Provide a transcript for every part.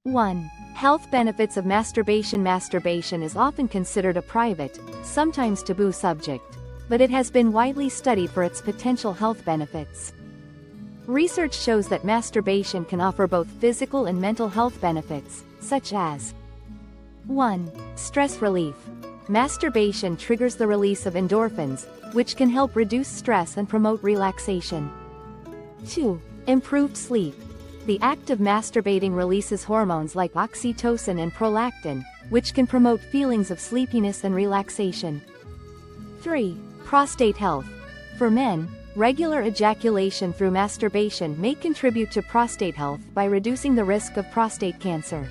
1. Health benefits of masturbation. Masturbation is often considered a private, sometimes taboo subject, but it has been widely studied for its potential health benefits. Research shows that masturbation can offer both physical and mental health benefits, such as 1. Stress relief. Masturbation triggers the release of endorphins, which can help reduce stress and promote relaxation. 2. Improved sleep. The act of masturbating releases hormones like oxytocin and prolactin, which can promote feelings of sleepiness and relaxation. 3. Prostate health. For men, regular ejaculation through masturbation may contribute to prostate health by reducing the risk of prostate cancer.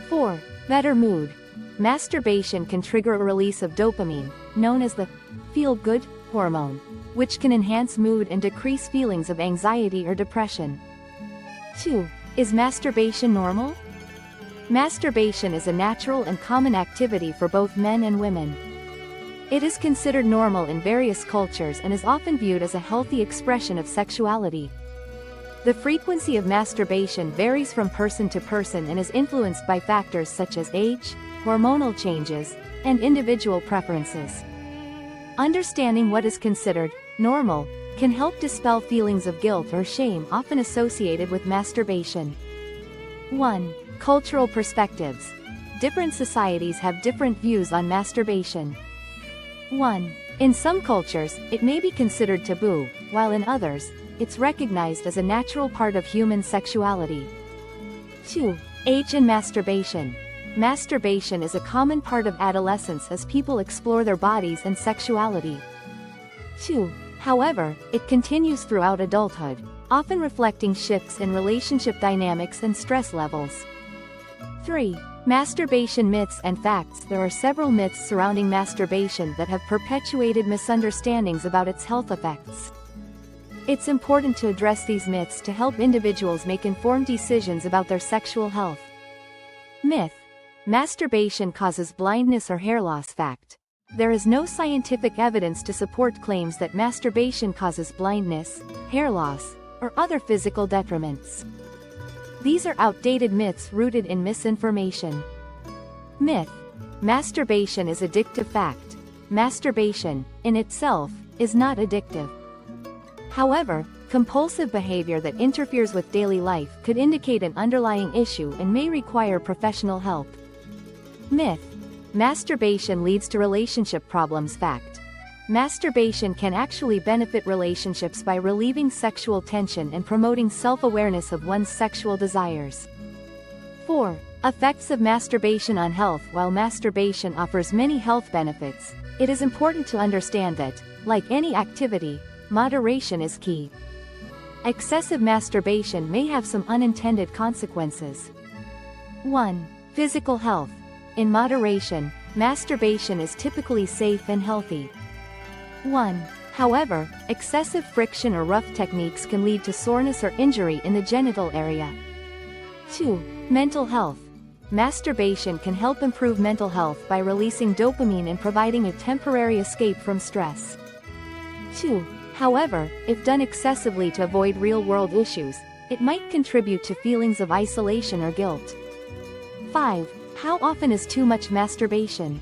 4. Better mood. Masturbation can trigger a release of dopamine, known as the feel-good hormone, which can enhance mood and decrease feelings of anxiety or depression. 2. Is masturbation normal? Masturbation is a natural and common activity for both men and women. It is considered normal in various cultures and is often viewed as a healthy expression of sexuality. The frequency of masturbation varies from person to person and is influenced by factors such as age, hormonal changes, and individual preferences. Understanding what is considered normal can help dispel feelings of guilt or shame often associated with masturbation. 1. Cultural perspectives. Different societies have different views on masturbation. 1. In some cultures, it may be considered taboo, while in others, it's recognized as a natural part of human sexuality. 2. Age and masturbation. Masturbation is a common part of adolescence as people explore their bodies and sexuality. 2. However, it continues throughout adulthood, often reflecting shifts in relationship dynamics and stress levels. 3. Masturbation myths and facts. There are several myths surrounding masturbation that have perpetuated misunderstandings about its health effects. It's important to address these myths to help individuals make informed decisions about their sexual health. Myth: masturbation causes blindness or hair loss. Fact: there is no scientific evidence to support claims that masturbation causes blindness, hair loss, or other physical detriments. These are outdated myths rooted in misinformation. Myth: masturbation is addictive. Fact: masturbation, in itself, is not addictive. However, compulsive behavior that interferes with daily life could indicate an underlying issue and may require professional help. Myth: masturbation leads to relationship problems. Fact: masturbation can actually benefit relationships by relieving sexual tension and promoting self-awareness of one's sexual desires. 4. Effects of masturbation on health. While masturbation offers many health benefits, it is important to understand that, like any activity, moderation is key. Excessive masturbation may have some unintended consequences. 1. Physical health. In moderation, masturbation is typically safe and healthy. 1. However, excessive friction or rough techniques can lead to soreness or injury in the genital area. 2. Mental health. Masturbation can help improve mental health by releasing dopamine and providing a temporary escape from stress. 2. However, if done excessively to avoid real-world issues, it might contribute to feelings of isolation or guilt. 5. How often is too much masturbation?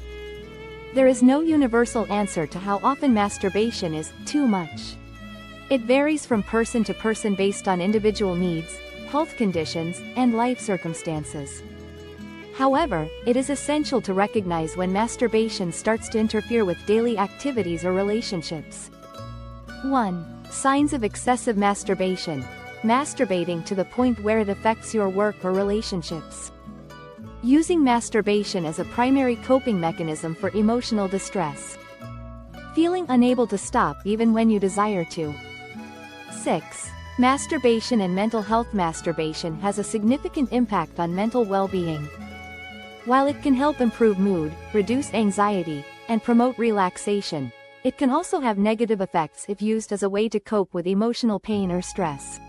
There is no universal answer to how often masturbation is too much. It varies from person to person based on individual needs, health conditions, and life circumstances. However, it is essential to recognize when masturbation starts to interfere with daily activities or relationships. 1. Signs of excessive masturbation. Masturbating to the point where it affects your work or relationships. Using masturbation as a primary coping mechanism for emotional distress. Feeling unable to stop even when you desire to. 6. Masturbation and mental health. Masturbation has a significant impact on mental well-being. While it can help improve mood, reduce anxiety, and promote relaxation, it can also have negative effects if used as a way to cope with emotional pain or stress.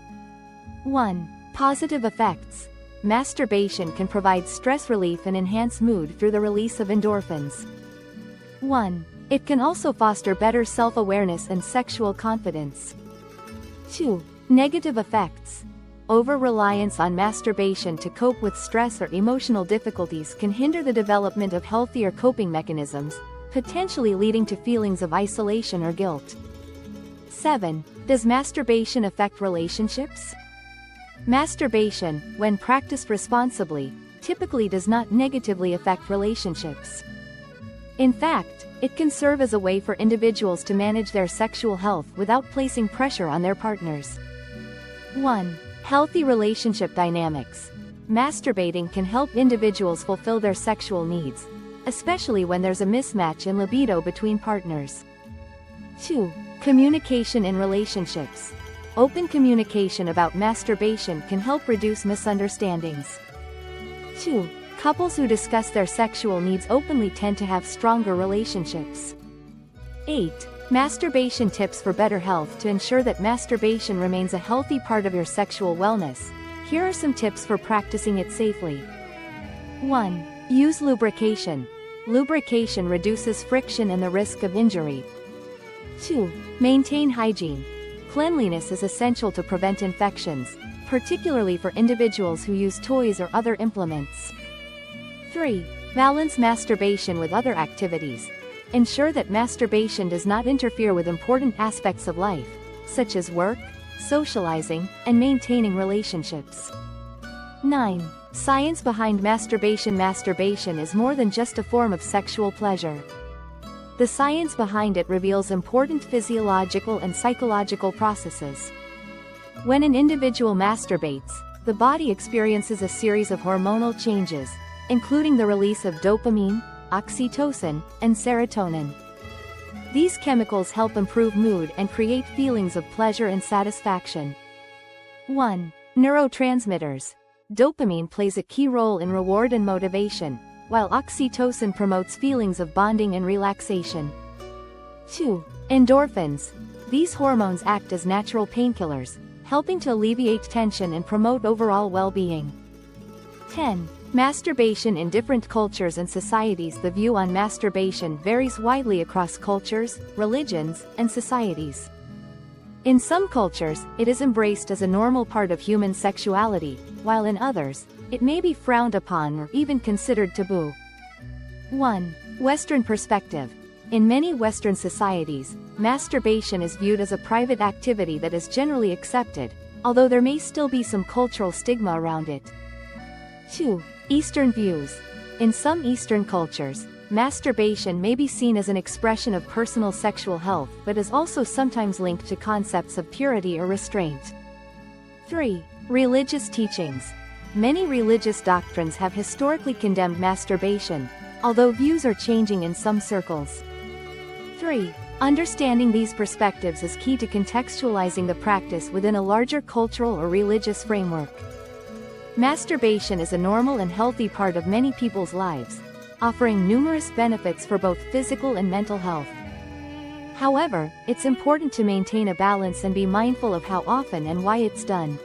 1. Positive effects. Masturbation can provide stress relief and enhance mood through the release of endorphins. 1. It can also foster better self-awareness and sexual confidence. 2. Negative effects. Over-reliance on masturbation to cope with stress or emotional difficulties can hinder the development of healthier coping mechanisms, potentially leading to feelings of isolation or guilt. 7. Does masturbation affect relationships? Masturbation, when practiced responsibly, typically does not negatively affect relationships. In fact, it can serve as a way for individuals to manage their sexual health without placing pressure on their partners. 1. Healthy relationship dynamics. Masturbating can help individuals fulfill their sexual needs, especially when there's a mismatch in libido between partners. 2. Communication in relationships. Open communication about masturbation can help reduce misunderstandings. 2. Couples who discuss their sexual needs openly tend to have stronger relationships. 8. Masturbation tips for better health. To ensure that masturbation remains a healthy part of your sexual wellness, here are some tips for practicing it safely. 1. Use lubrication. Lubrication reduces friction and the risk of injury. 2. Maintain hygiene. Cleanliness is essential to prevent infections, particularly for individuals who use toys or other implements. 3. Balance masturbation with other activities. Ensure that masturbation does not interfere with important aspects of life, such as work, socializing, and maintaining relationships. 9. Science behind masturbation. Masturbation is more than just a form of sexual pleasure. The science behind it reveals important physiological and psychological processes. When an individual masturbates, the body experiences a series of hormonal changes, including the release of dopamine, oxytocin, and serotonin. These chemicals help improve mood and create feelings of pleasure and satisfaction. 1. Neurotransmitters. Dopamine plays a key role in reward and motivation, while oxytocin promotes feelings of bonding and relaxation. 2. Endorphins. These hormones act as natural painkillers, helping to alleviate tension and promote overall well-being. 10. Masturbation in different cultures and societies. The view on masturbation varies widely across cultures, religions, and societies. In some cultures, it is embraced as a normal part of human sexuality, while in others, it may be frowned upon or even considered taboo. 1. Western perspective. In many Western societies, masturbation is viewed as a private activity that is generally accepted, although there may still be some cultural stigma around it. 2. Eastern views. In some Eastern cultures, masturbation may be seen as an expression of personal sexual health but is also sometimes linked to concepts of purity or restraint. 3. Religious teachings. Many religious doctrines have historically condemned masturbation, although views are changing in some circles. 3. Understanding these perspectives is key to contextualizing the practice within a larger cultural or religious framework. Masturbation is a normal and healthy part of many people's lives, offering numerous benefits for both physical and mental health. However, it's important to maintain a balance and be mindful of how often and why it's done.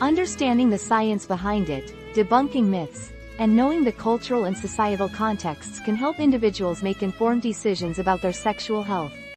Understanding the science behind it, debunking myths, and knowing the cultural and societal contexts can help individuals make informed decisions about their sexual health.